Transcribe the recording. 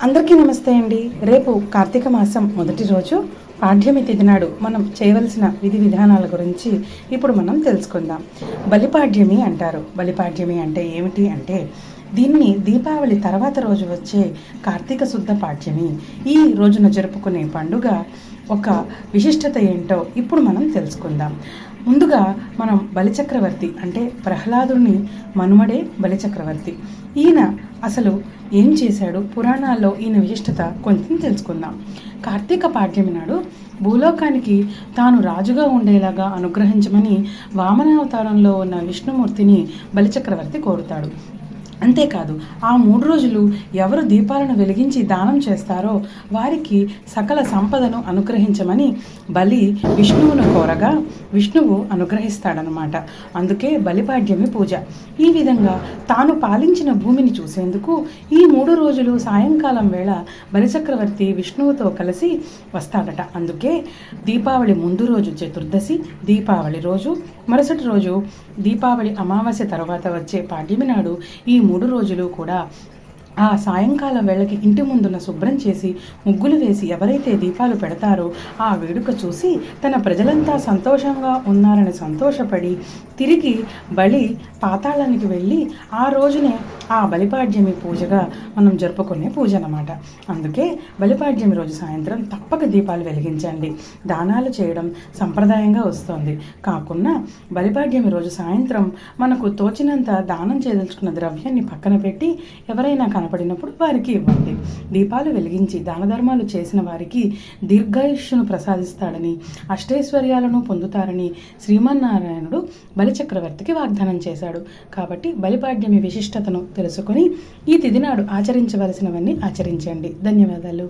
అందరికీ నమస్తే అండి. రేపు కార్తీక మాసం మొదటి రోజు పాడ్యమి తిథి నాడు మనం చేయవలసిన విధి విధానాల గురించి ఇప్పుడు మనం తెలుసుకుందాం. బలిపాడ్యమి అంటారు. బలిపాడ్యమి అంటే ఏమిటి అంటే దీన్ని దీపావళి తర్వాత రోజు వచ్చే కార్తీక శుద్ధ పాడ్యమి ఈ రోజున జరుపుకునే పండుగ ఒక విశిష్టత ఏంటో ఇప్పుడు మనం తెలుసుకుందాం. ముందుగా మనం బలిచక్రవర్తి అంటే ప్రహ్లాదుని మనుమడే బలిచక్రవర్తి. ఈయన అసలు ఏం చేశాడు, పురాణాల్లో ఈయన విశిష్టత కొంచెం తెలుసుకుందాం. కార్తీక పాడ్యమి నాడు భూలోకానికి తాను రాజుగా ఉండేలాగా అనుగ్రహించమని వామనావతారంలో ఉన్న విష్ణుమూర్తిని బలిచక్రవర్తి కోరుతాడు. అంతేకాదు ఆ 3 రోజులు ఎవరు దీపాలను వెలిగించి దానం చేస్తారో వారికి సకల సంపదను అనుగ్రహించమని బలి విష్ణువును కోరగా విష్ణువు అనుగ్రహిస్తాడనమాట. అందుకే బలిపాడ్యమి పూజ. ఈ విధంగా తాను పాలించిన భూమిని చూసేందుకు ఈ 3 రోజులు సాయంకాలం వేళ బలిచక్రవర్తి విష్ణువుతో కలిసి వస్తాడట. అందుకే దీపావళి ముందు రోజు చతుర్దశి, దీపావళి రోజు, మరుసటి రోజు దీపావళి అమావాస్య తర్వాత వచ్చే పాడ్యమి నాడు ఈ 3 రోజులు కూడా ఆ సాయంకాలం వేళకి ఇంటి ముందున శుభ్రం చేసి ముగ్గులు వేసి ఎవరైతే దీపాలు పెడతారో ఆ వేడుక చూసి తన ప్రజలంతా సంతోషంగా ఉన్నారని సంతోషపడి తిరిగి బలి పాతాళానికి వెళ్ళి ఆ రోజునే ఆ బలిపాడ్యమి పూజగా మనం జరుపుకునే పూజ అన్నమాట. అందుకే బలిపాడ్యమి రోజు సాయంత్రం తప్పక దీపాలు వెలిగించండి. దానాలు చేయడం సంప్రదాయంగా వస్తుంది. కాకుండా బలిపాడ్యమి రోజు సాయంత్రం మనకు తోచినంత దానం చేయదలుచుకున్న ద్రవ్యాన్ని పక్కన పెట్టి ఎవరైనా కనపడినప్పుడు వారికి ఇవ్వండి. దీపాలు వెలిగించి దాన ధర్మాలు చేసిన వారికి దీర్ఘాయుష్యును ప్రసాదిస్తాడని, అష్టైశ్వర్యాలను పొందుతారని శ్రీమన్నారాయణుడు బలిచక్రవర్తికి వాగ్దానం చేశాడు. కాబట్టి బలిపాడ్యమి విశిష్టతను తెలుసుకొని ఈ తిథి నాడు ఆచరించవలసినవన్నీ ఆచరించండి. ధన్యవాదాలు.